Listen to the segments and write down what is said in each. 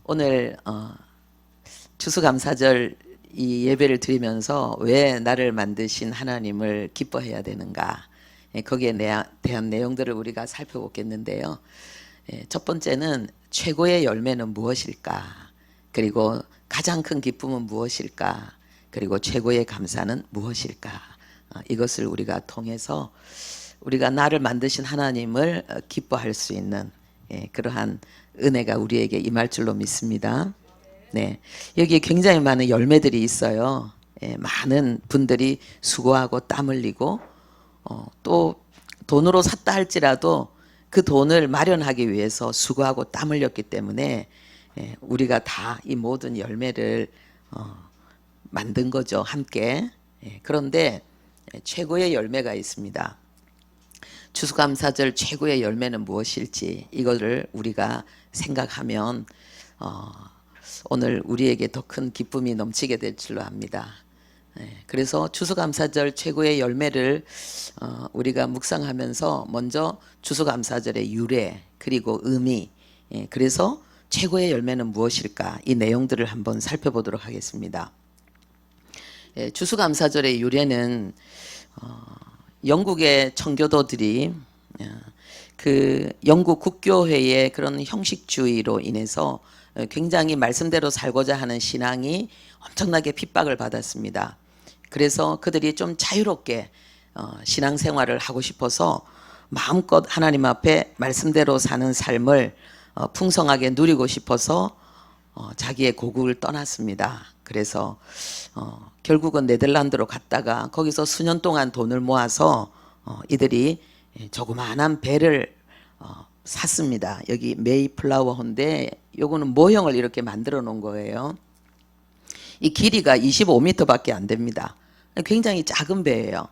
오늘 추수감사절 이 예배를 드리면서 왜 나를 만드신 하나님을 기뻐해야 되는가, 거기에 대한 내용들을 우리가 살펴보겠는데요. 첫 번째는 최고의 열매는 무엇일까, 그리고 가장 큰 기쁨은 무엇일까, 그리고 최고의 감사는 무엇일까, 이것을 우리가 통해서 우리가 나를 만드신 하나님을 기뻐할 수 있는 그러한 은혜가 우리에게 임할 줄로 믿습니다. 네, 여기에 굉장히 많은 열매들이 있어요. 많은 분들이 수고하고 땀 흘리고 또 돈으로 샀다 할지라도 그 돈을 마련하기 위해서 수고하고 땀 흘렸기 때문에 우리가 다 이 모든 열매를 만든 거죠, 함께. 그런데 최고의 열매가 있습니다. 추수감사절 최고의 열매는 무엇일지 이거를 우리가 생각하면 오늘 우리에게 더 큰 기쁨이 넘치게 될 줄로 압니다. 그래서 추수감사절 최고의 열매를 우리가 묵상하면서 먼저 추수감사절의 유래 그리고 의미, 그래서 최고의 열매는 무엇일까, 이 내용들을 한번 살펴보도록 하겠습니다. 추수감사절의 유래는 영국의 청교도들이 그 영국 국교회의 그런 형식주의로 인해서 굉장히 말씀대로 살고자 하는 신앙이 엄청나게 핍박을 받았습니다. 그래서 그들이 좀 자유롭게 신앙생활을 하고 싶어서 마음껏 하나님 앞에 말씀대로 사는 삶을 풍성하게 누리고 싶어서 자기의 고국을 떠났습니다. 그래서 결국은 네덜란드로 갔다가 거기서 수년 동안 돈을 모아서 이들이 조그마한 배를 샀습니다. 여기 메이플라워인데 요거는 모형을 이렇게 만들어 놓은 거예요. 이 길이가 25m밖에 안 됩니다. 굉장히 작은 배예요.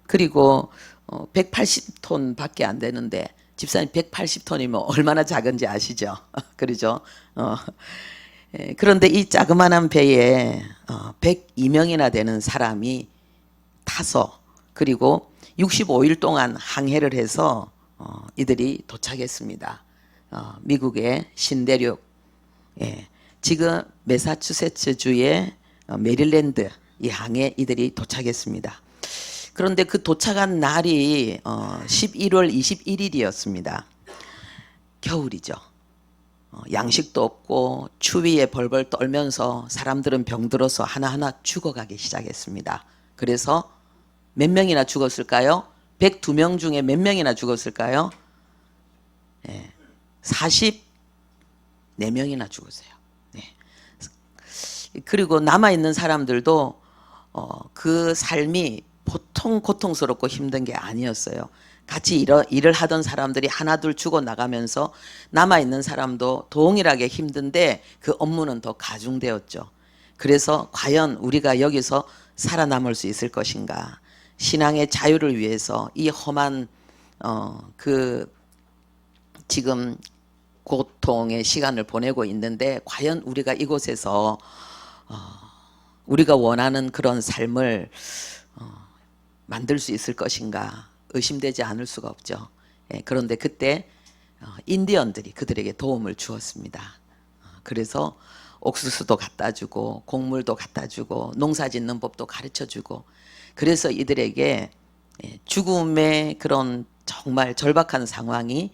그리고 180톤 밖에 안 되는데, 집사님 180톤이면 얼마나 작은지 아시죠? 그러죠? 그런데 이 자그마한 배에 102명이나 되는 사람이 타서, 그리고 65일 동안 항해를 해서 이들이 도착했습니다. 미국의 신대륙, 지금 매사추세츠주의 메릴랜드 이 항에 이들이 도착했습니다. 그런데 그 도착한 날이 11월 21일이었습니다. 겨울이죠. 양식도 없고 추위에 벌벌 떨면서 사람들은 병들어서 하나하나 죽어가기 시작했습니다. 그래서 몇 명이나 죽었을까요? 102명 중에 몇 명이나 죽었을까요? 44명이나 죽었어요. 그리고 남아있는 사람들도 그 삶이 보통 고통스럽고 힘든 게 아니었어요. 같이 일을 하던 사람들이 하나둘 죽어 나가면서 남아있는 사람도 동일하게 힘든데 그 업무는 더 가중되었죠. 그래서 과연 우리가 여기서 살아남을 수 있을 것인가, 신앙의 자유를 위해서 이 험한 그 지금 고통의 시간을 보내고 있는데 과연 우리가 이곳에서 우리가 원하는 그런 삶을 만들 수 있을 것인가 의심되지 않을 수가 없죠. 그런데 그때 인디언들이 그들에게 도움을 주었습니다. 그래서 옥수수도 갖다 주고 곡물도 갖다 주고 농사 짓는 법도 가르쳐 주고, 그래서 이들에게 죽음의 그런 정말 절박한 상황이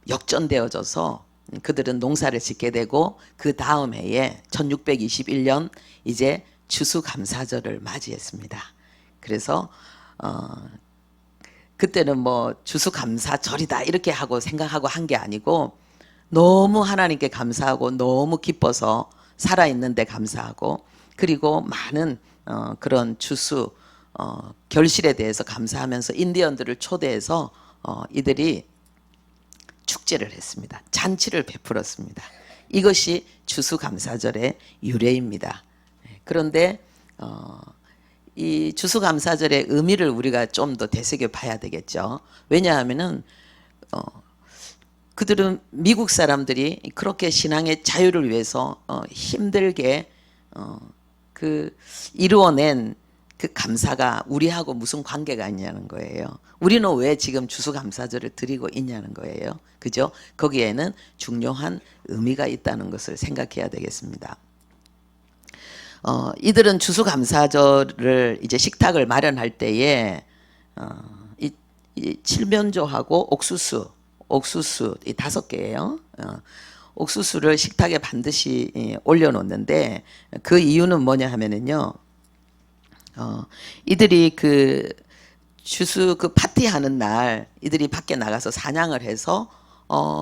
역전되어져서 그들은 농사를 짓게 되고, 그 다음 해에 1621년 이제 추수감사절을 맞이했습니다. 그래서 그때는 뭐 추수감사절이다 이렇게 하고 생각하고 한 게 아니고, 너무 하나님께 감사하고 너무 기뻐서 살아있는데 감사하고, 그리고 많은 그런 추수 결실에 대해서 감사하면서 인디언들을 초대해서 이들이 축제를 했습니다. 잔치를 베풀었습니다. 이것이 추수감사절의 유래입니다. 그런데 이 추수감사절의 의미를 우리가 좀 더 되새겨 봐야 되겠죠. 왜냐하면은 그들은 미국 사람들이 그렇게 신앙의 자유를 위해서 힘들게 그 이루어낸 그 감사가 우리하고 무슨 관계가 있냐는 거예요. 우리는 왜 지금 추수감사절을 드리고 있냐는 거예요. 그죠? 거기에는 중요한 의미가 있다는 것을 생각해야 되겠습니다. 이들은 추수감사절을 이제 식탁을 마련할 때에 이 칠면조하고 옥수수 이 5개예요. 옥수수를 식탁에 반드시 올려놓는데 그 이유는 뭐냐 하면은요. 이들이 그 추수 그 파티하는 날 이들이 밖에 나가서 사냥을 해서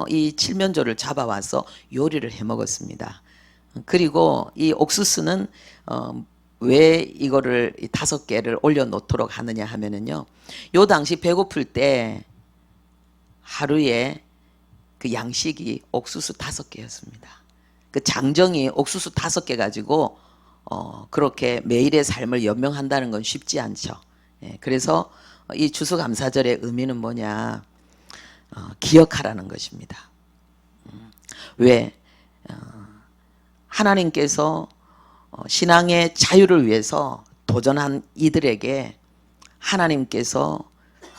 이 칠면조를 잡아와서 요리를 해 먹었습니다. 그리고 이 옥수수는 왜 이거를 5개를 올려놓도록 하느냐 하면은요. 요 당시 배고플 때 하루에 그 양식이 옥수수 5개였습니다. 그 장정이 옥수수 5개 가지고 그렇게 매일의 삶을 연명한다는 건 쉽지 않죠. 예, 그래서 이 추수감사절의 의미는 뭐냐? 기억하라는 것입니다. 왜? 하나님께서 신앙의 자유를 위해서 도전한 이들에게 하나님께서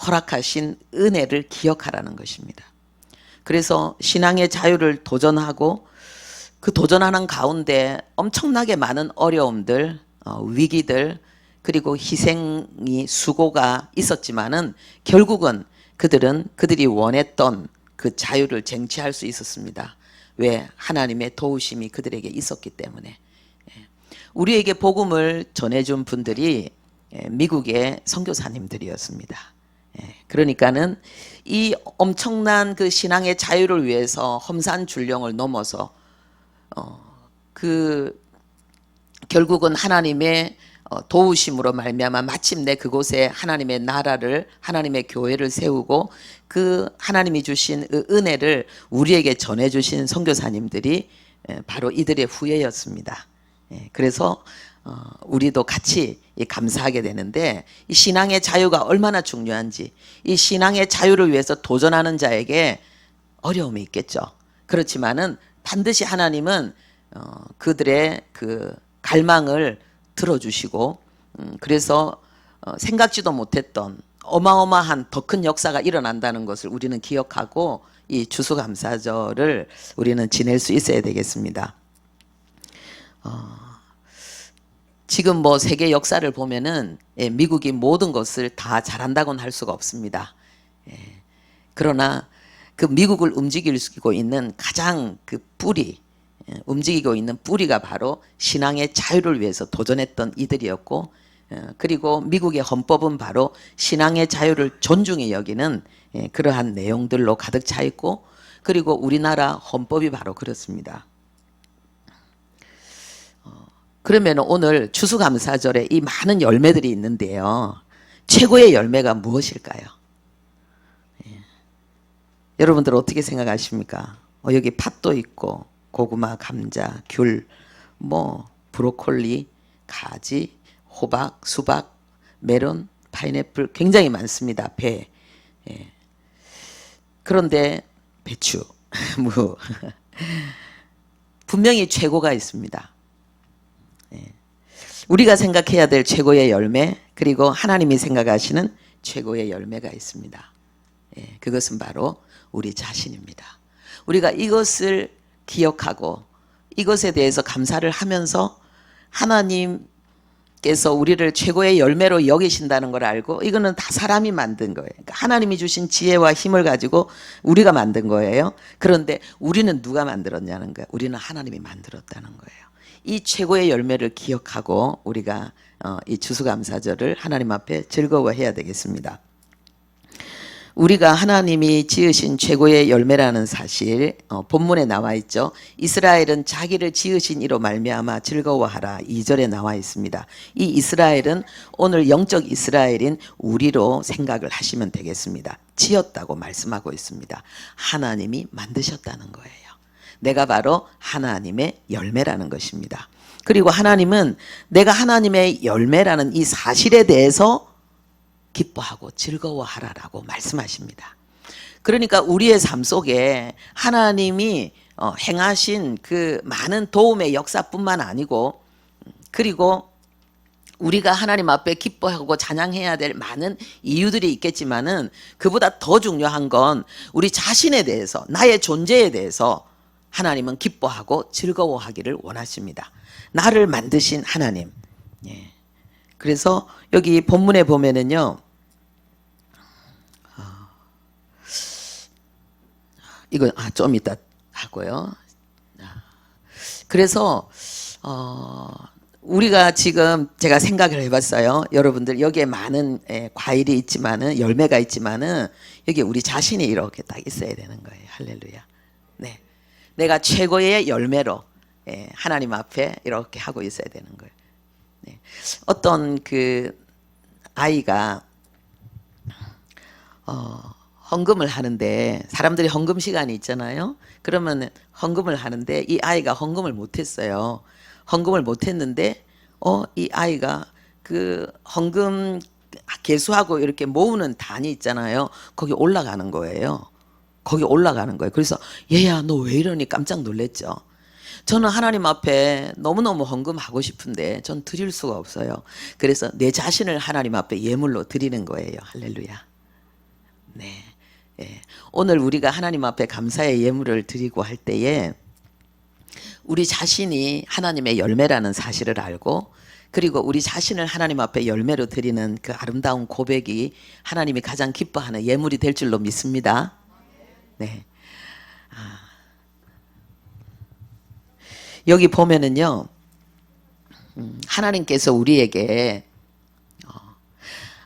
허락하신 은혜를 기억하라는 것입니다. 그래서 신앙의 자유를 도전하고 그 도전하는 가운데 엄청나게 많은 어려움들, 위기들, 그리고 희생이 수고가 있었지만은 결국은 그들이 원했던 그 자유를 쟁취할 수 있었습니다. 왜? 하나님의 도우심이 그들에게 있었기 때문에. 우리에게 복음을 전해준 분들이 미국의 선교사님들이었습니다. 그러니까는 이 엄청난 그 신앙의 자유를 위해서 험산줄령을 넘어서 그 결국은 하나님의 도우심으로 말미암아 마침내 그곳에 하나님의 나라를 하나님의 교회를 세우고 그 하나님이 주신 그 은혜를 우리에게 전해주신 선교사님들이 바로 이들의 후예였습니다. 그래서 우리도 같이 감사하게 되는데 이 신앙의 자유가 얼마나 중요한지 이 신앙의 자유를 위해서 도전하는 자에게 어려움이 있겠죠. 그렇지만은 반드시 하나님은 그들의 그 갈망을 들어주시고 그래서 생각지도 못했던 어마어마한 더 큰 역사가 일어난다는 것을 우리는 기억하고 이 추수감사절을 우리는 지낼 수 있어야 되겠습니다. 지금 뭐 세계 역사를 보면은 미국이 모든 것을 다 잘한다고는 할 수가 없습니다. 그러나 그 미국을 움직이고 있는 가장 그 뿌리 움직이고 있는 뿌리가 바로 신앙의 자유를 위해서 도전했던 이들이었고 그리고 미국의 헌법은 바로 신앙의 자유를 존중히 여기는 그러한 내용들로 가득 차 있고 그리고 우리나라 헌법이 바로 그렇습니다. 그러면 오늘 추수감사절에 이 많은 열매들이 있는데요. 최고의 열매가 무엇일까요? 여러분들 어떻게 생각하십니까? 여기 팥도 있고 고구마, 감자, 귤, 뭐 브로콜리, 가지, 호박, 수박, 메론, 파인애플 굉장히 많습니다. 배. 그런데 배추, 무 분명히 최고가 있습니다. 우리가 생각해야 될 최고의 열매 그리고 하나님이 생각하시는 최고의 열매가 있습니다. 그것은 바로 우리 자신입니다. 우리가 이것을 기억하고 이것에 대해서 감사를 하면서 하나님께서 우리를 최고의 열매로 여기신다는 걸 알고 이거는 다 사람이 만든 거예요. 그러니까 하나님이 주신 지혜와 힘을 가지고 우리가 만든 거예요. 그런데 우리는 누가 만들었냐는 거예요. 우리는 하나님이 만들었다는 거예요. 이 최고의 열매를 기억하고 우리가 이 추수감사절을 하나님 앞에 즐거워해야 되겠습니다. 우리가 하나님이 지으신 최고의 열매라는 사실 본문에 나와 있죠. 이스라엘은 자기를 지으신 이로 말미암아 즐거워하라 2절에 나와 있습니다. 이 이스라엘은 오늘 영적 이스라엘인 우리로 생각을 하시면 되겠습니다. 지었다고 말씀하고 있습니다. 하나님이 만드셨다는 거예요. 내가 바로 하나님의 열매라는 것입니다. 그리고 하나님은 내가 하나님의 열매라는 이 사실에 대해서 기뻐하고 즐거워하라라고 말씀하십니다. 그러니까 우리의 삶 속에 하나님이 행하신 그 많은 도움의 역사뿐만 아니고 그리고 우리가 하나님 앞에 기뻐하고 찬양해야 될 많은 이유들이 있겠지만은 그보다 더 중요한 건 우리 자신에 대해서, 나의 존재에 대해서 하나님은 기뻐하고 즐거워하기를 원하십니다. 나를 만드신 하나님. 예. 그래서 여기 본문에 보면은요, 이거 좀 이따 하고요. 그래서 우리가 지금 제가 생각을 해봤어요. 여러분들 여기에 많은 과일이 있지만은, 열매가 있지만은 여기 우리 자신이 이렇게 딱 있어야 되는 거예요. 할렐루야. 네, 내가 최고의 열매로 하나님 앞에 이렇게 하고 있어야 되는 거예요. 네. 어떤 그 아이가 헌금을 하는데, 사람들이 헌금 시간이 있잖아요. 그러면 헌금을 하는데 이 아이가 헌금을 못했어요. 헌금을 못했는데 이 아이가 그 헌금 개수하고 이렇게 모으는 단이 있잖아요. 거기 올라가는 거예요. 거기 올라가는 거예요. 그래서 얘야 너 왜 이러니 깜짝 놀랐죠. 저는 하나님 앞에 너무너무 헌금하고 싶은데 전 드릴 수가 없어요. 그래서 내 자신을 하나님 앞에 예물로 드리는 거예요. 할렐루야. 네. 예. 오늘 우리가 하나님 앞에 감사의 예물을 드리고 할 때에 우리 자신이 하나님의 열매라는 사실을 알고, 그리고 우리 자신을 하나님 앞에 열매로 드리는 그 아름다운 고백이 하나님이 가장 기뻐하는 예물이 될 줄로 믿습니다. 네. 여기 보면은요, 하나님께서 우리에게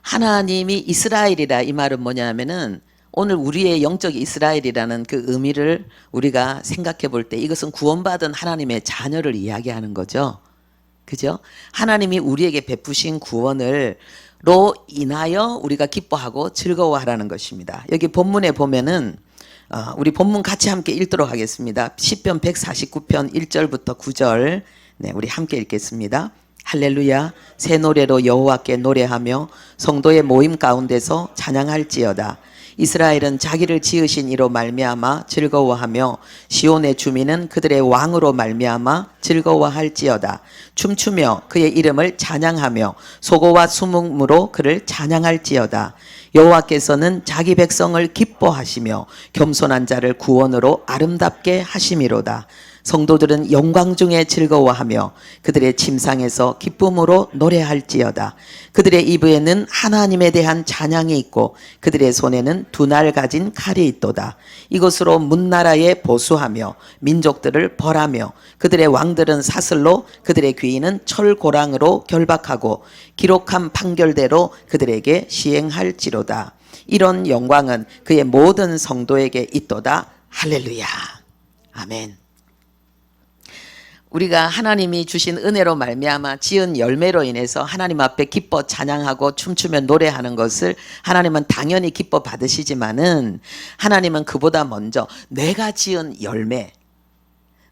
하나님이 이스라엘이라, 이 말은 뭐냐면은 오늘 우리의 영적 이스라엘이라는 그 의미를 우리가 생각해 볼 때 이것은 구원받은 하나님의 자녀를 이야기하는 거죠. 그죠? 하나님이 우리에게 베푸신 구원을 로 인하여 우리가 기뻐하고 즐거워하라는 것입니다. 여기 본문에 보면은 우리 본문 같이 함께 읽도록 하겠습니다. 시편 149편 1절부터 9절. 네, 우리 함께 읽겠습니다. 할렐루야. 새 노래로 여호와께 노래하며 성도의 모임 가운데서 찬양할지어다. 이스라엘은 자기를 지으신 이로 말미암아 즐거워하며 시온의 주민은 그들의 왕으로 말미암아 즐거워할지어다. 춤추며 그의 이름을 찬양하며 소고와 수묵무로 그를 찬양할지어다. 여호와께서는 자기 백성을 기뻐하시며 겸손한 자를 구원으로 아름답게 하심이로다. 성도들은 영광 중에 즐거워하며 그들의 침상에서 기쁨으로 노래할지어다. 그들의 입에는 하나님에 대한 찬양이 있고 그들의 손에는 두 날 가진 칼이 있도다. 이것으로 문나라에 보수하며 민족들을 벌하며 그들의 왕들은 사슬로 그들의 귀인은 철고랑으로 결박하고 기록한 판결대로 그들에게 시행할지로다. 이런 영광은 그의 모든 성도에게 있도다. 할렐루야. 아멘. 우리가 하나님이 주신 은혜로 말미암아 지은 열매로 인해서 하나님 앞에 기뻐 찬양하고 춤추며 노래하는 것을 하나님은 당연히 기뻐 받으시지만은, 하나님은 그보다 먼저 내가 지은 열매,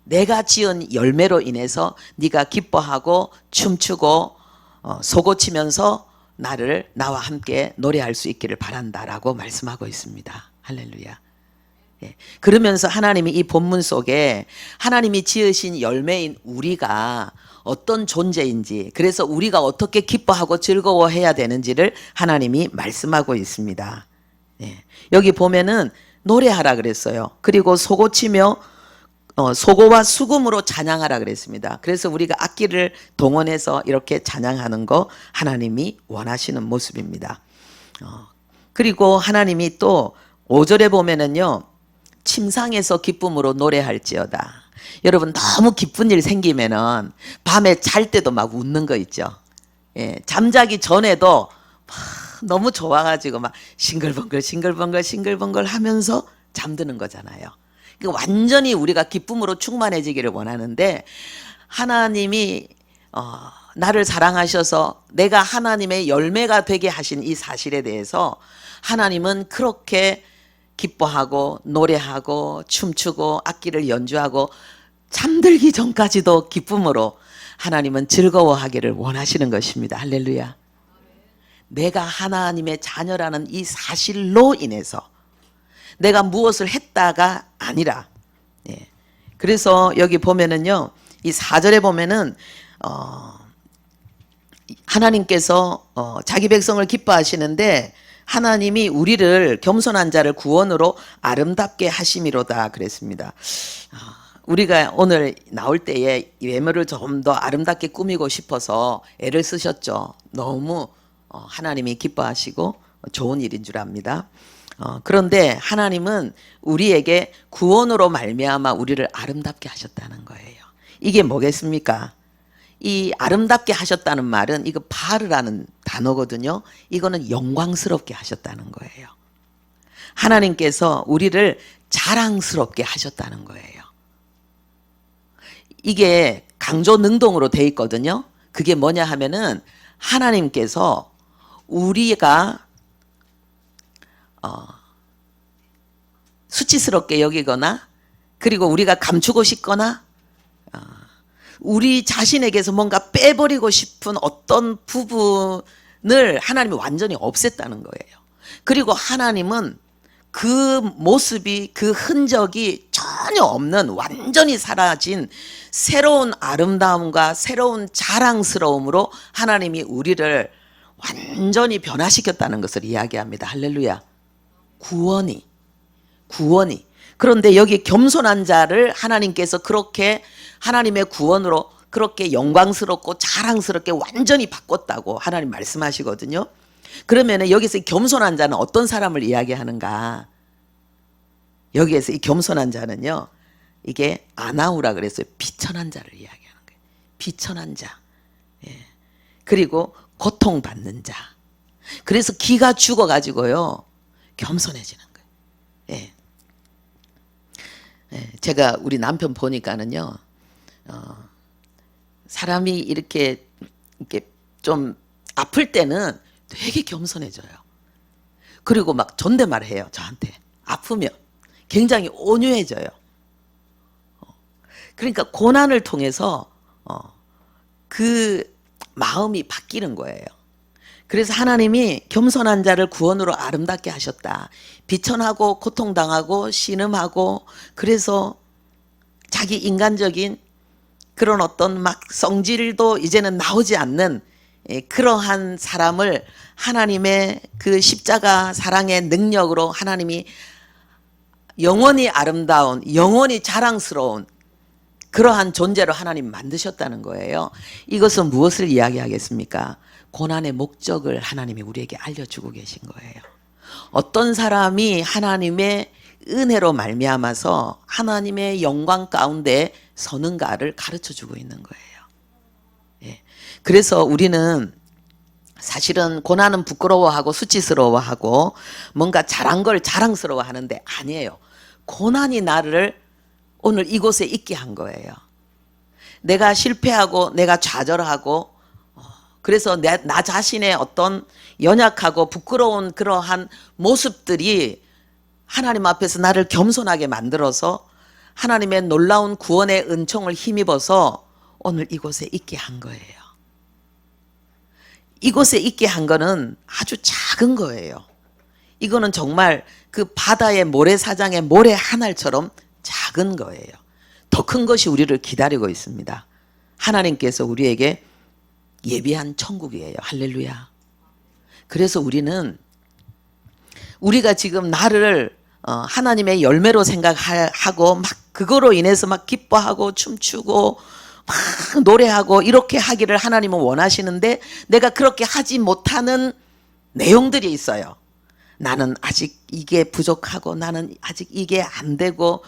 내가 지은 열매로 인해서 네가 기뻐하고 춤추고 소고치면서 나와 함께 노래할 수 있기를 바란다라고 말씀하고 있습니다. 할렐루야. 예. 그러면서 하나님이 이 본문 속에 하나님이 지으신 열매인 우리가 어떤 존재인지, 그래서 우리가 어떻게 기뻐하고 즐거워해야 되는지를 하나님이 말씀하고 있습니다. 예. 여기 보면은 노래하라 그랬어요. 그리고 소고치며 소고와 수금으로 찬양하라 그랬습니다. 그래서 우리가 악기를 동원해서 이렇게 찬양하는 거 하나님이 원하시는 모습입니다. 그리고 하나님이 또 5절에 보면은요, 침상에서 기쁨으로 노래할지어다. 여러분, 너무 기쁜 일 생기면은 밤에 잘 때도 막 웃는 거 있죠. 예, 잠자기 전에도 너무 좋아가지고 막 싱글벙글 싱글벙글 싱글벙글 하면서 잠드는 거잖아요. 그러니까 완전히 우리가 기쁨으로 충만해지기를 원하는데, 하나님이 나를 사랑하셔서 내가 하나님의 열매가 되게 하신 이 사실에 대해서 하나님은 그렇게 기뻐하고 노래하고 춤추고 악기를 연주하고 잠들기 전까지도 기쁨으로 하나님은 즐거워하기를 원하시는 것입니다. 할렐루야. 내가 하나님의 자녀라는 이 사실로 인해서, 내가 무엇을 했다가 아니라. 예. 그래서 여기 보면은요, 이 4절에 보면은 하나님께서 자기 백성을 기뻐하시는데 하나님이 우리를 겸손한 자를 구원으로 아름답게 하심이로다 그랬습니다. 우리가 오늘 나올 때에 외모를 좀 더 아름답게 꾸미고 싶어서 애를 쓰셨죠. 너무 하나님이 기뻐하시고 좋은 일인 줄 압니다. 그런데 하나님은 우리에게 구원으로 말미암아 우리를 아름답게 하셨다는 거예요. 이게 뭐겠습니까? 이 아름답게 하셨다는 말은 이거 바르라는 단어거든요. 이거는 영광스럽게 하셨다는 거예요. 하나님께서 우리를 자랑스럽게 하셨다는 거예요. 이게 강조 능동으로 돼 있거든요. 그게 뭐냐 하면은 하나님께서 우리가 수치스럽게 여기거나 그리고 우리가 감추고 싶거나 우리 자신에게서 뭔가 빼버리고 싶은 어떤 부분을 하나님이 완전히 없앴다는 거예요. 그리고 하나님은 그 모습이 그 흔적이 전혀 없는 완전히 사라진 새로운 아름다움과 새로운 자랑스러움으로 하나님이 우리를 완전히 변화시켰다는 것을 이야기합니다. 할렐루야. 구원이. 그런데 여기 겸손한 자를 하나님께서 그렇게 하나님의 구원으로 그렇게 영광스럽고 자랑스럽게 완전히 바꿨다고 하나님 말씀하시거든요. 그러면 여기서 이 겸손한 자는 어떤 사람을 이야기하는가? 여기에서 이 겸손한 자는요, 이게 아나우라 그랬어요. 비천한 자를 이야기하는 거예요. 비천한 자. 예. 그리고 고통받는 자. 그래서 기가 죽어가지고요, 겸손해지는 거예요. 예. 예. 제가 우리 남편 보니까는요, 사람이 이렇게 좀 아플 때는 되게 겸손해져요. 그리고 막 존댓말해요. 저한테. 아프면 굉장히 온유해져요. 그러니까 고난을 통해서 그 마음이 바뀌는 거예요. 그래서 하나님이 겸손한 자를 구원으로 아름답게 하셨다. 비천하고 고통당하고 신음하고 그래서 자기 인간적인 그런 어떤 막 성질도 이제는 나오지 않는 그러한 사람을 하나님의 그 십자가 사랑의 능력으로 하나님이 영원히 아름다운, 영원히 자랑스러운 그러한 존재로 하나님 만드셨다는 거예요. 이것은 무엇을 이야기하겠습니까? 고난의 목적을 하나님이 우리에게 알려주고 계신 거예요. 어떤 사람이 하나님의 은혜로 말미암아서 하나님의 영광 가운데 서는가를 가르쳐주고 있는 거예요. 예. 그래서 우리는 사실은 고난은 부끄러워하고 수치스러워하고 뭔가 잘한 걸 자랑스러워하는데 아니에요. 고난이 나를 오늘 이곳에 있게 한 거예요. 내가 실패하고 내가 좌절하고 그래서 나 자신의 어떤 연약하고 부끄러운 그러한 모습들이 하나님 앞에서 나를 겸손하게 만들어서 하나님의 놀라운 구원의 은총을 힘입어서 오늘 이곳에 있게 한 거예요. 이곳에 있게 한 거는 아주 작은 거예요. 이거는 정말 그 바다의 모래사장의 모래 한 알처럼 작은 거예요. 더 큰 것이 우리를 기다리고 있습니다. 하나님께서 우리에게 예비한 천국이에요. 할렐루야. 그래서 우리가 지금 나를 하나님의 열매로 생각하고 막 그거로 인해서 막 기뻐하고 춤추고 막 노래하고 이렇게 하기를 하나님은 원하시는데 내가 그렇게 하지 못하는 내용들이 있어요. 나는 아직 이게 부족하고 나는 아직 이게 안 되고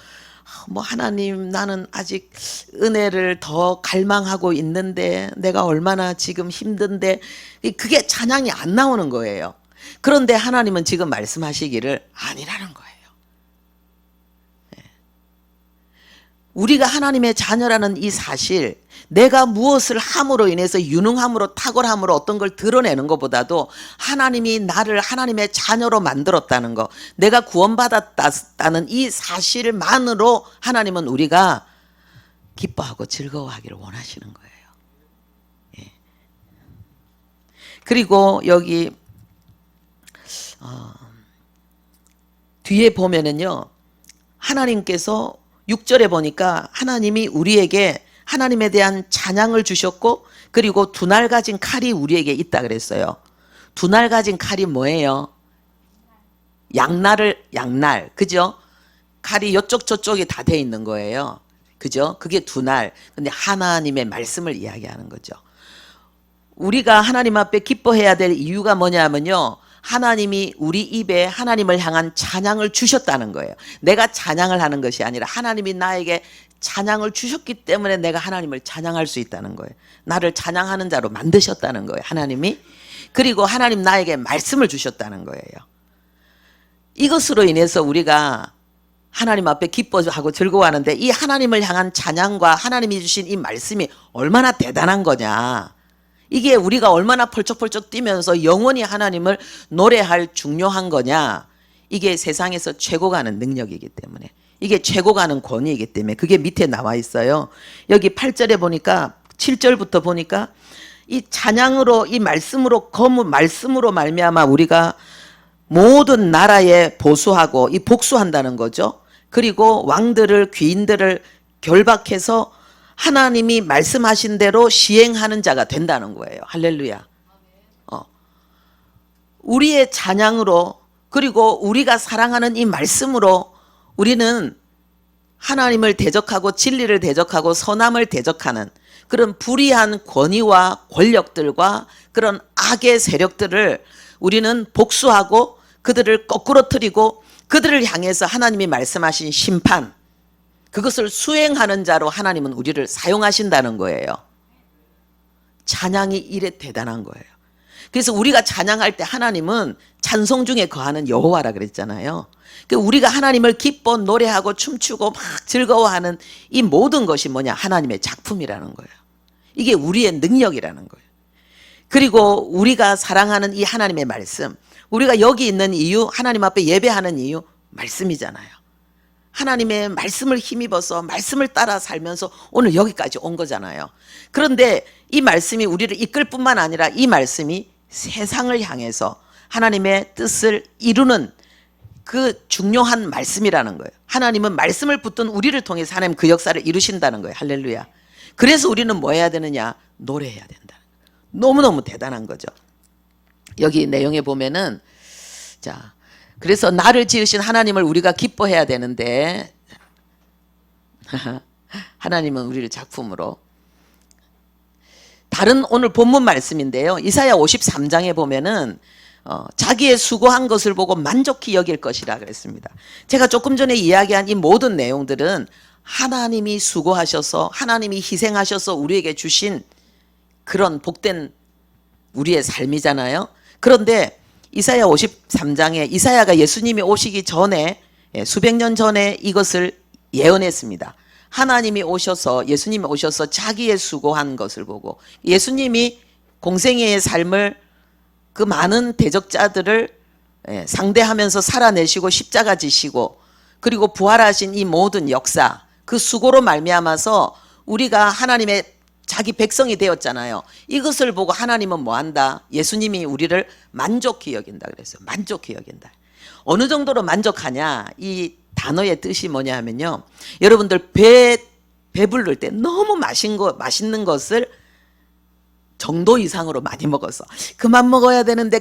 뭐 하나님 나는 아직 은혜를 더 갈망하고 있는데 내가 얼마나 지금 힘든데 그게 찬양이 안 나오는 거예요. 그런데 하나님은 지금 말씀하시기를 아니라는 거예요. 우리가 하나님의 자녀라는 이 사실, 내가 무엇을 함으로 인해서 유능함으로 탁월함으로 어떤 걸 드러내는 것보다도 하나님이 나를 하나님의 자녀로 만들었다는 것, 내가 구원받았다는 이 사실만으로 하나님은 우리가 기뻐하고 즐거워하기를 원하시는 거예요. 예. 그리고 여기 뒤에 보면은요, 하나님께서 6절에 보니까 하나님이 우리에게 하나님에 대한 찬양을 주셨고, 그리고 두 날 가진 칼이 우리에게 있다 그랬어요. 두 날 가진 칼이 뭐예요? 양날, 그죠? 칼이 이쪽 저쪽이 다 돼 있는 거예요. 그죠? 그게 두 날. 근데 하나님의 말씀을 이야기하는 거죠. 우리가 하나님 앞에 기뻐해야 될 이유가 뭐냐면요, 하나님이 우리 입에 하나님을 향한 찬양을 주셨다는 거예요. 내가 찬양을 하는 것이 아니라 하나님이 나에게 찬양을 주셨기 때문에 내가 하나님을 찬양할 수 있다는 거예요. 나를 찬양하는 자로 만드셨다는 거예요, 하나님이. 그리고 하나님 나에게 말씀을 주셨다는 거예요. 이것으로 인해서 우리가 하나님 앞에 기뻐하고 즐거워하는데, 이 하나님을 향한 찬양과 하나님이 주신 이 말씀이 얼마나 대단한 거냐, 이게 우리가 얼마나 펄쩍펄쩍 뛰면서 영원히 하나님을 노래할 중요한 거냐, 이게 세상에서 최고 가는 능력이기 때문에, 이게 최고 가는 권위이기 때문에 그게 밑에 나와 있어요. 여기 8절에 보니까, 7절부터 보니까 이 찬양으로, 이 말씀으로, 말씀으로 말미암아 우리가 모든 나라에 보수하고, 이 복수한다는 거죠. 그리고 왕들을, 귀인들을 결박해서 하나님이 말씀하신 대로 시행하는 자가 된다는 거예요. 할렐루야. 우리의 찬양으로, 그리고 우리가 사랑하는 이 말씀으로 우리는 하나님을 대적하고 진리를 대적하고 선함을 대적하는 그런 불의한 권위와 권력들과 그런 악의 세력들을 우리는 복수하고 그들을 거꾸로 틀리고 그들을 향해서 하나님이 말씀하신 심판, 그것을 수행하는 자로 하나님은 우리를 사용하신다는 거예요. 찬양이 이래 대단한 거예요. 그래서 우리가 찬양할 때 하나님은 찬송 중에 거하는 여호와라 그랬잖아요. 우리가 하나님을 기뻐 노래하고 춤추고 막 즐거워하는 이 모든 것이 뭐냐? 하나님의 작품이라는 거예요. 이게 우리의 능력이라는 거예요. 그리고 우리가 사랑하는 이 하나님의 말씀, 우리가 여기 있는 이유, 하나님 앞에 예배하는 이유, 말씀이잖아요. 하나님의 말씀을 힘입어서 말씀을 따라 살면서 오늘 여기까지 온 거잖아요. 그런데 이 말씀이 우리를 이끌 뿐만 아니라 이 말씀이 세상을 향해서 하나님의 뜻을 이루는 그 중요한 말씀이라는 거예요. 하나님은 말씀을 붙든 우리를 통해서 하나님 그 역사를 이루신다는 거예요. 할렐루야. 그래서 우리는 뭐 해야 되느냐? 노래해야 된다. 너무너무 대단한 거죠. 여기 내용에 보면은, 자, 그래서 나를 지으신 하나님을 우리가 기뻐해야 되는데, 하나님은 우리를 작품으로. 다른 오늘 본문 말씀인데요, 이사야 53장에 보면은 자기의 수고한 것을 보고 만족히 여길 것이라 그랬습니다. 제가 조금 전에 이야기한 이 모든 내용들은 하나님이 수고하셔서, 하나님이 희생하셔서 우리에게 주신 그런 복된 우리의 삶이잖아요. 그런데 이사야 53장에 이사야가 예수님이 오시기 전에, 수백 년 전에 이것을 예언했습니다. 하나님이 오셔서, 예수님이 오셔서 자기의 수고한 것을 보고, 예수님이 공생애의 삶을 그 많은 대적자들을 상대하면서 살아내시고 십자가 지시고, 그리고 부활하신 이 모든 역사, 그 수고로 말미암아서 우리가 하나님의 자기 백성이 되었잖아요. 이것을 보고 하나님은 뭐한다? 예수님이 우리를 만족히 여긴다 그랬어요. 만족히 여긴다. 어느 정도로 만족하냐? 이 단어의 뜻이 뭐냐 하면요, 여러분들 배부를 때 너무 맛있는 것을 정도 이상으로 많이 먹어서 그만 먹어야 되는데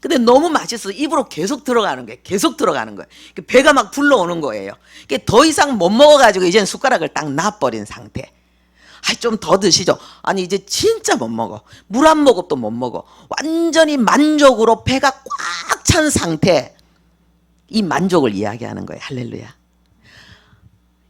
근데 너무 맛있어서 입으로 계속 들어가는 거예요. 계속 들어가는 거예요. 배가 막 불러오는 거예요. 더 이상 못 먹어가지고 이제는 숟가락을 딱 놔버린 상태. 좀 더 드시죠. 아니 이제 진짜 못 먹어. 물 한 모금도 못 먹어. 완전히 만족으로 배가 꽉 찬 상태. 이 만족을 이야기하는 거예요. 할렐루야.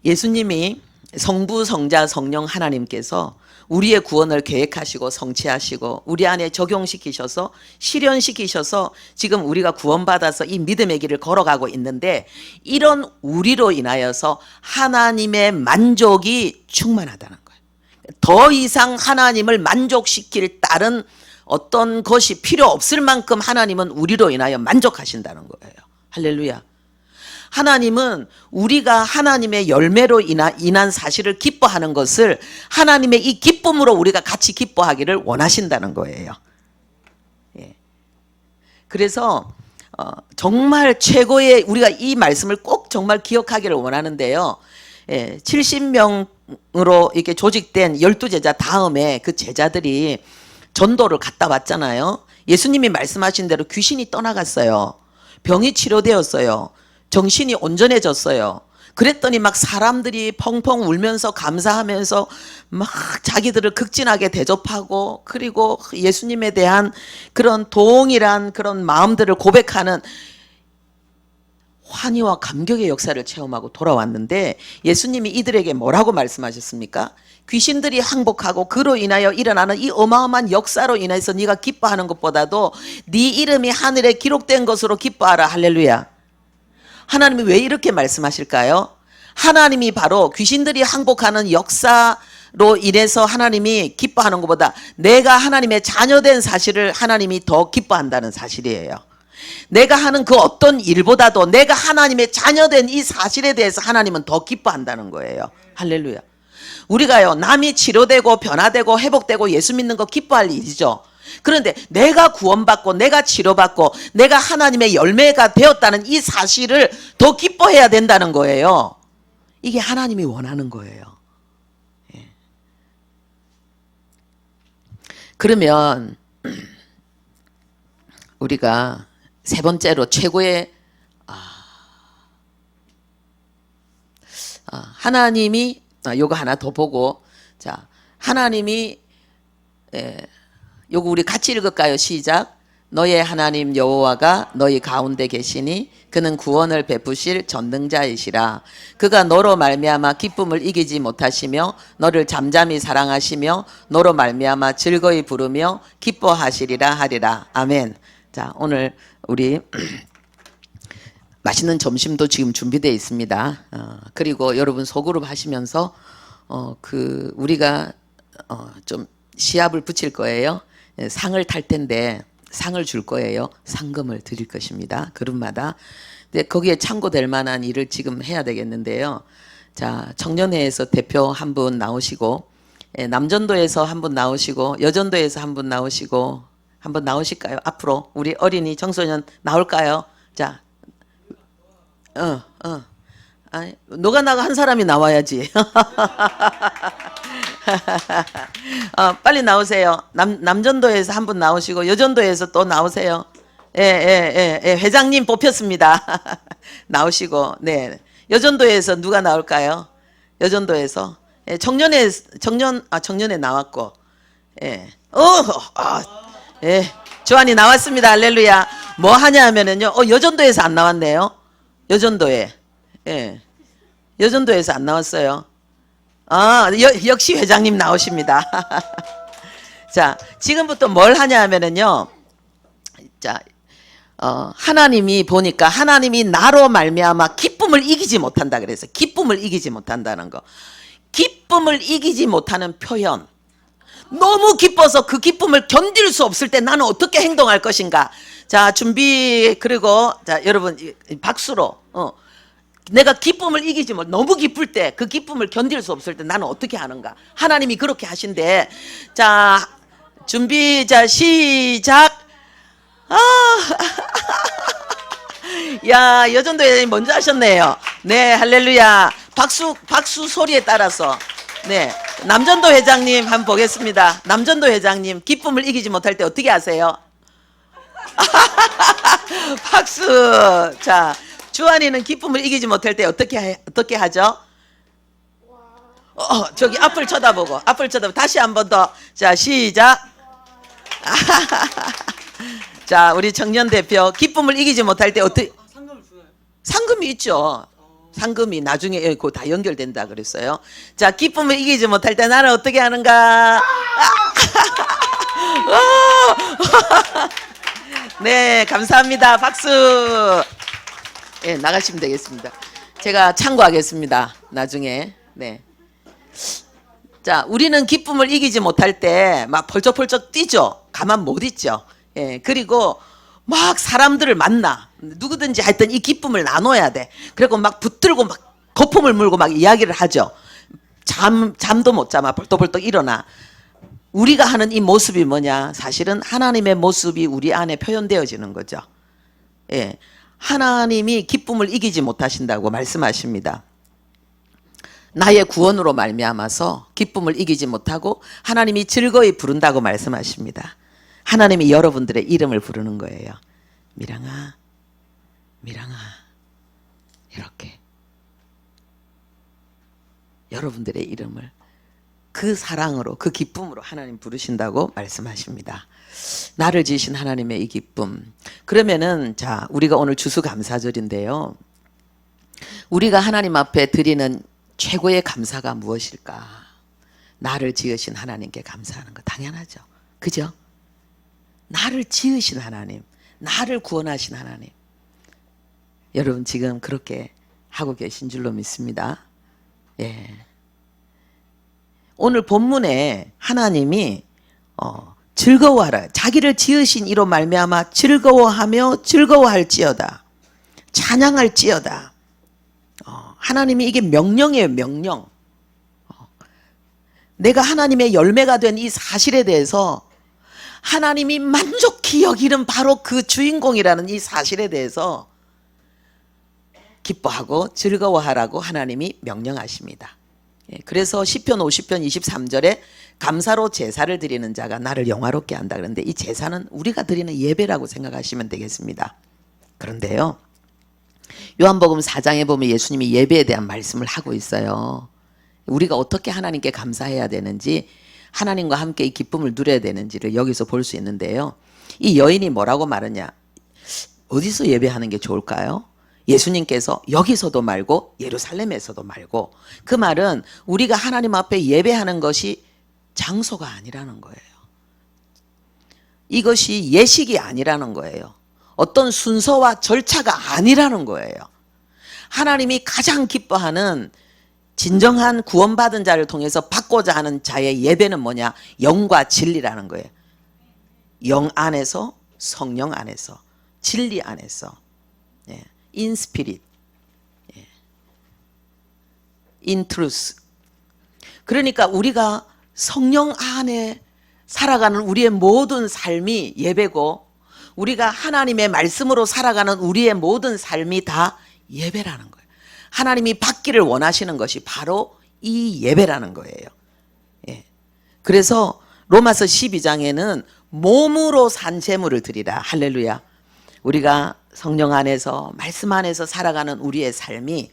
예수님이 성부, 성자, 성령 하나님께서 우리의 구원을 계획하시고 성취하시고 우리 안에 적용시키셔서 실현시키셔서 지금 우리가 구원받아서 이 믿음의 길을 걸어가고 있는데, 이런 우리로 인하여서 하나님의 만족이 충만하다는 거예요. 더 이상 하나님을 만족시킬 다른 어떤 것이 필요 없을 만큼 하나님은 우리로 인하여 만족하신다는 거예요. 할렐루야. 하나님은 우리가 하나님의 열매로 인한 사실을 기뻐하는 것을 하나님의 이 기쁨으로 우리가 같이 기뻐하기를 원하신다는 거예요. 예. 그래서 정말 최고의, 우리가 이 말씀을 꼭 정말 기억하기를 원하는데요. 70명 이렇게 조직된 12제자 다음에 그 제자들이 전도를 갔다 왔잖아요. 예수님이 말씀하신 대로 귀신이 떠나갔어요. 병이 치료되었어요. 정신이 온전해졌어요. 그랬더니 막 사람들이 펑펑 울면서 감사하면서 막 자기들을 극진하게 대접하고, 그리고 예수님에 대한 그런 동일한 그런 마음들을 고백하는 환희와 감격의 역사를 체험하고 돌아왔는데, 예수님이 이들에게 뭐라고 말씀하셨습니까? 귀신들이 항복하고 그로 인하여 일어나는 이 어마어마한 역사로 인해서 네가 기뻐하는 것보다도 네 이름이 하늘에 기록된 것으로 기뻐하라. 할렐루야. 하나님이 왜 이렇게 말씀하실까요? 하나님이 바로 귀신들이 항복하는 역사로 인해서 하나님이 기뻐하는 것보다 내가 하나님의 자녀된 사실을 하나님이 더 기뻐한다는 사실이에요. 내가 하는 그 어떤 일보다도 내가 하나님의 자녀된 이 사실에 대해서 하나님은 더 기뻐한다는 거예요. 할렐루야. 우리가요, 남이 치료되고 변화되고 회복되고 예수 믿는 거 기뻐할 일이죠. 그런데 내가 구원받고 내가 치료받고 내가 하나님의 열매가 되었다는 이 사실을 더 기뻐해야 된다는 거예요. 이게 하나님이 원하는 거예요. 예. 그러면 우리가 세 번째로 최고의 하나님이 요거 하나 더 보고, 자, 하나님이 요거 우리 같이 읽을까요? 시작. 너의 하나님 여호와가 너희 가운데 계시니 그는 구원을 베푸실 전능자이시라. 그가 너로 말미암아 기쁨을 이기지 못하시며 너를 잠잠히 사랑하시며 너로 말미암아 즐거이 부르며 기뻐하시리라 하리라. 아멘. 자, 오늘 우리 맛있는 점심도 지금 준비되어 있습니다. 그리고 여러분 소그룹 하시면서 우리가 좀 시합을 붙일 거예요. 상을 탈 텐데 상을 줄 거예요. 상금을 드릴 것입니다. 그룹마다. 근데 거기에 참고될 만한 일을 지금 해야 되겠는데요. 자, 청년회에서 대표 한 분 나오시고, 남전도에서 한 분 나오시고, 여전도에서 한 분 나오시고, 한번 나오실까요? 앞으로 우리 어린이 청소년 나올까요? 자, 아니, 너가 나가 한 사람이 나와야지. 빨리 나오세요. 남전도에서 한 분 나오시고 여전도에서 또 나오세요. 예, 회장님 뽑혔습니다. 나오시고, 네. 여전도에서 누가 나올까요? 여전도에서 청년에 나왔고, 예. 예. 조한이 나왔습니다. 할렐루야. 뭐 하냐 하면은요, 여전도에서 안 나왔네요. 여전도에. 예. 여전도에서 안 나왔어요. 역시 회장님 나오십니다. 자, 지금부터 뭘 하냐 하면은요, 자, 하나님이 보니까 하나님이 나로 말미암아 기쁨을 이기지 못한다 그래서 기쁨을 이기지 못한다는 거. 기쁨을 이기지 못하는 표현. 너무 기뻐서 그 기쁨을 견딜 수 없을 때 나는 어떻게 행동할 것인가. 자, 준비. 그리고 자, 여러분 박수로 내가 기쁨을 이기지 못, 너무 기쁠 때 그 기쁨을 견딜 수 없을 때 나는 어떻게 하는가. 하나님이 그렇게 하신대. 자, 준비. 자, 시작. 야, 여전도 회장님 먼저 하셨네요. 네, 할렐루야. 박수 소리에 따라서. 네, 남전도 회장님 한번 보겠습니다. 남전도 회장님 기쁨을 이기지 못할 때 어떻게 하세요? 박수. 자, 주한이는 기쁨을 이기지 못할 때 어떻게 하죠? 저기 앞을 쳐다보고 다시 한 번 더. 자, 시작. 자, 우리 청년 대표 기쁨을 이기지 못할 때 어떻게? 상금을 주나요? 상금이 있죠. 상금이 나중에 그거 다 연결된다 그랬어요. 자, 기쁨을 이기지 못할 때 나는 어떻게 하는가? 네, 감사합니다. 박수. 네, 나가시면 되겠습니다. 제가 참고하겠습니다. 나중에. 네. 자, 우리는 기쁨을 이기지 못할 때 막 펄쩍펄쩍 뛰죠. 가만 못 있죠. 예, 그리고 막 사람들을 만나. 누구든지 하여튼 이 기쁨을 나눠야 돼. 그리고 막 붙들고 막 거품을 물고 막 이야기를 하죠. 잠도 못 자. 막 벌떡벌떡 일어나. 우리가 하는 이 모습이 뭐냐? 사실은 하나님의 모습이 우리 안에 표현되어지는 거죠. 예, 하나님이 기쁨을 이기지 못하신다고 말씀하십니다. 나의 구원으로 말미암아서 기쁨을 이기지 못하고 하나님이 즐거이 부른다고 말씀하십니다. 하나님이 여러분들의 이름을 부르는 거예요. 미랑아, 미랑아, 이렇게 여러분들의 이름을 그 사랑으로, 그 기쁨으로 하나님 부르신다고 말씀하십니다. 나를 지으신 하나님의 이 기쁨. 그러면은 자, 우리가 오늘 추수감사절인데요. 우리가 하나님 앞에 드리는 최고의 감사가 무엇일까? 나를 지으신 하나님께 감사하는 거 당연하죠. 그죠? 나를 지으신 하나님, 나를 구원하신 하나님. 여러분 지금 그렇게 하고 계신 줄로 믿습니다. 예. 오늘 본문에 하나님이 즐거워하라. 자기를 지으신 이로 말미암아 즐거워하며 즐거워할지어다. 찬양할지어다. 하나님이 이게 명령이에요. 명령. 내가 하나님의 열매가 된 이 사실에 대해서 하나님이 만족히 여기는 바로 그 주인공이라는 이 사실에 대해서 기뻐하고 즐거워하라고 하나님이 명령하십니다. 그래서 시편 50편 23절에 감사로 제사를 드리는 자가 나를 영화롭게 한다. 그런데 이 제사는 우리가 드리는 예배라고 생각하시면 되겠습니다. 그런데요, 요한복음 4장에 보면 예수님이 예배에 대한 말씀을 하고 있어요. 우리가 어떻게 하나님께 감사해야 되는지, 하나님과 함께 이 기쁨을 누려야 되는지를 여기서 볼 수 있는데요. 이 여인이 뭐라고 말하냐? 어디서 예배하는 게 좋을까요? 예수님께서 여기서도 말고 예루살렘에서도 말고, 그 말은 우리가 하나님 앞에 예배하는 것이 장소가 아니라는 거예요. 이것이 예식이 아니라는 거예요. 어떤 순서와 절차가 아니라는 거예요. 하나님이 가장 기뻐하는 진정한 구원받은 자를 통해서 받고자 하는 자의 예배는 뭐냐? 영과 진리라는 거예요. 영 안에서, 성령 안에서, 진리 안에서, in spirit, in truth. 그러니까 우리가 성령 안에 살아가는 우리의 모든 삶이 예배고, 우리가 하나님의 말씀으로 살아가는 우리의 모든 삶이 다 예배라는 거예요. 하나님이 받기를 원하시는 것이 바로 이 예배라는 거예요. 그래서 로마서 12장에는 몸으로 산 제물을 드리라. 할렐루야. 우리가 성령 안에서, 말씀 안에서 살아가는 우리의 삶이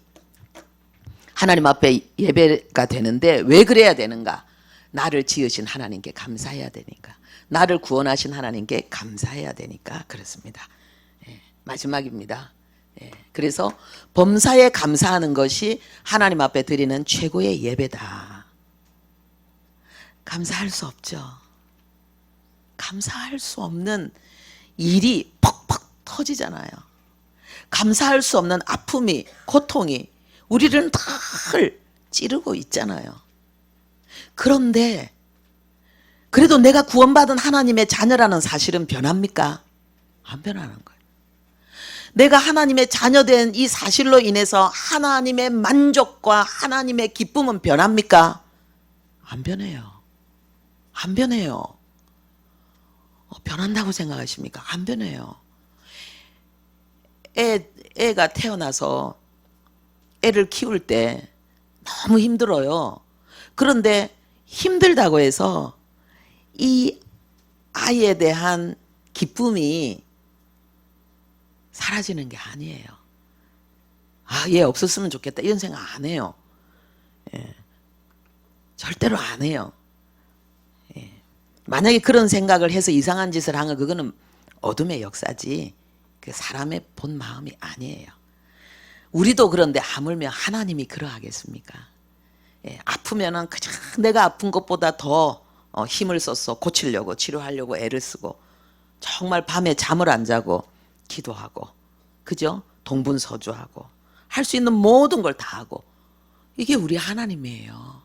하나님 앞에 예배가 되는데 왜 그래야 되는가? 나를 지으신 하나님께 감사해야 되니까, 나를 구원하신 하나님께 감사해야 되니까 그렇습니다. 마지막입니다. 그래서 범사에 감사하는 것이 하나님 앞에 드리는 최고의 예배다. 감사할 수 없죠. 감사할 수 없는 일이 퍽퍽 터지잖아요. 감사할 수 없는 아픔이, 고통이 우리를 늘 찌르고 있잖아요. 그런데 그래도 내가 구원받은 하나님의 자녀라는 사실은 변합니까? 안 변하는 거예요. 내가 하나님의 자녀된 이 사실로 인해서 하나님의 만족과 하나님의 기쁨은 변합니까? 안 변해요. 안 변해요. 변한다고 생각하십니까? 안 변해요. 애가 태어나서 애를 키울 때 너무 힘들어요. 그런데 힘들다고 해서 이 아이에 대한 기쁨이 사라지는 게 아니에요. 아, 얘 없었으면 좋겠다 이런 생각 안 해요. 절대로 안 해요. 만약에 그런 생각을 해서 이상한 짓을 하면 그거는 어둠의 역사지, 그 사람의 본 마음이 아니에요. 우리도 그런데 하물며 하나님이 그러하겠습니까? 아프면은 그냥 내가 아픈 것보다 더 힘을 써서 고치려고, 치료하려고 애를 쓰고, 정말 밤에 잠을 안 자고 기도하고, 그죠? 동분서주하고, 할 수 있는 모든 걸 다 하고. 이게 우리 하나님이에요.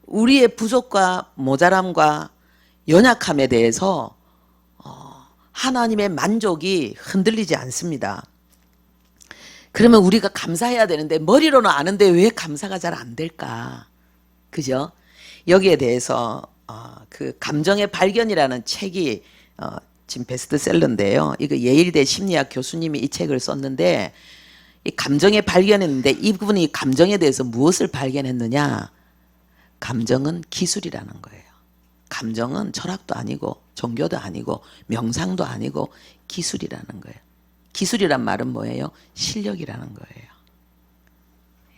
우리의 부족과 모자람과 연약함에 대해서 하나님의 만족이 흔들리지 않습니다. 그러면 우리가 감사해야 되는데 머리로는 아는데 왜 감사가 잘 안 될까? 그죠? 여기에 대해서 그 감정의 발견이라는 책이 지금 베스트셀러인데요. 이거 예일대 심리학 교수님이 이 책을 썼는데, 이 감정에 발견했는데 이분이 감정에 대해서 무엇을 발견했느냐? 감정은 기술이라는 거예요. 감정은 철학도 아니고 종교도 아니고 명상도 아니고 기술이라는 거예요. 기술이란 말은 뭐예요? 실력이라는 거예요.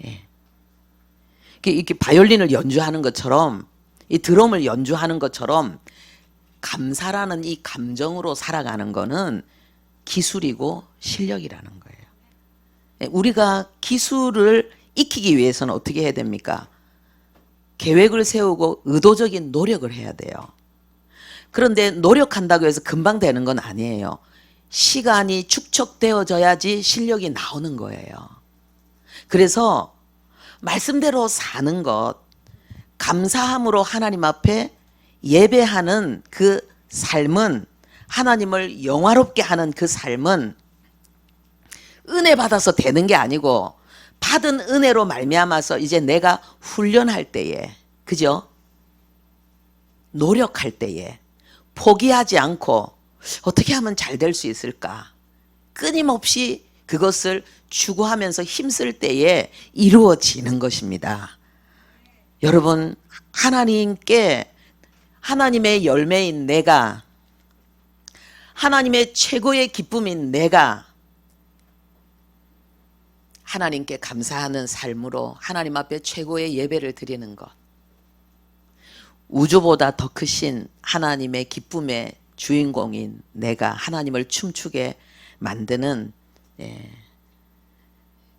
예. 이렇게 바이올린을 연주하는 것처럼, 이 드럼을 연주하는 것처럼 감사라는 이 감정으로 살아가는 거는 기술이고 실력이라는 거예요. 예. 우리가 기술을 익히기 위해서는 어떻게 해야 됩니까? 계획을 세우고 의도적인 노력을 해야 돼요. 그런데 노력한다고 해서 금방 되는 건 아니에요. 시간이 축적되어져야지 실력이 나오는 거예요. 그래서 말씀대로 사는 것, 감사함으로 하나님 앞에 예배하는 그 삶은, 하나님을 영화롭게 하는 그 삶은 은혜 받아서 되는 게 아니고 받은 은혜로 말미암아서 이제 내가 훈련할 때에, 그죠? 노력할 때에 포기하지 않고 어떻게 하면 잘 될 수 있을까? 끊임없이 그것을 추구하면서 힘쓸 때에 이루어지는 것입니다. 여러분, 하나님께, 하나님의 열매인 내가, 하나님의 최고의 기쁨인 내가 하나님께 감사하는 삶으로 하나님 앞에 최고의 예배를 드리는 것, 우주보다 더 크신 하나님의 기쁨의 주인공인 내가 하나님을 춤추게 만드는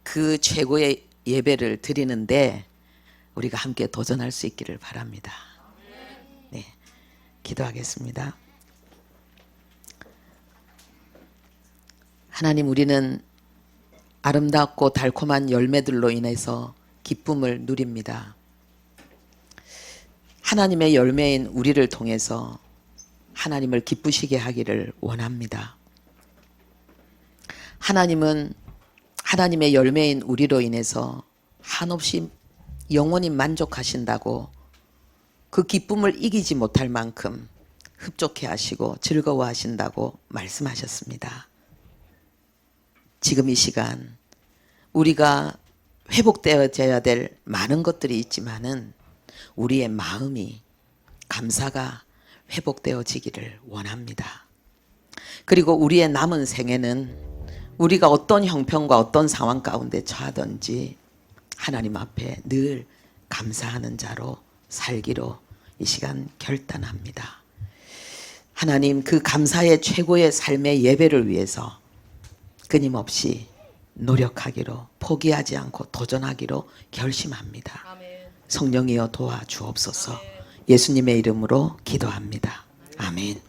그 최고의 예배를 드리는데 우리가 함께 도전할 수 있기를 바랍니다. 네, 기도하겠습니다. 하나님, 우리는 아름답고 달콤한 열매들로 인해서 기쁨을 누립니다. 하나님의 열매인 우리를 통해서 하나님을 기쁘시게 하기를 원합니다. 하나님은 하나님의 열매인 우리로 인해서 한없이 영원히 만족하신다고, 그 기쁨을 이기지 못할 만큼 흡족해 하시고 즐거워하신다고 말씀하셨습니다. 지금 이 시간 우리가 회복되어져야 될 많은 것들이 있지만은 우리의 마음이, 감사가 회복되어지기를 원합니다. 그리고 우리의 남은 생애는 우리가 어떤 형편과 어떤 상황 가운데 처하든지 하나님 앞에 늘 감사하는 자로 살기로 이 시간 결단합니다. 하나님, 그 감사의 최고의 삶의 예배를 위해서 끊임없이 노력하기로, 포기하지 않고 도전하기로 결심합니다. 성령이여 도와주옵소서. 예수님의 이름으로 기도합니다. 아멘.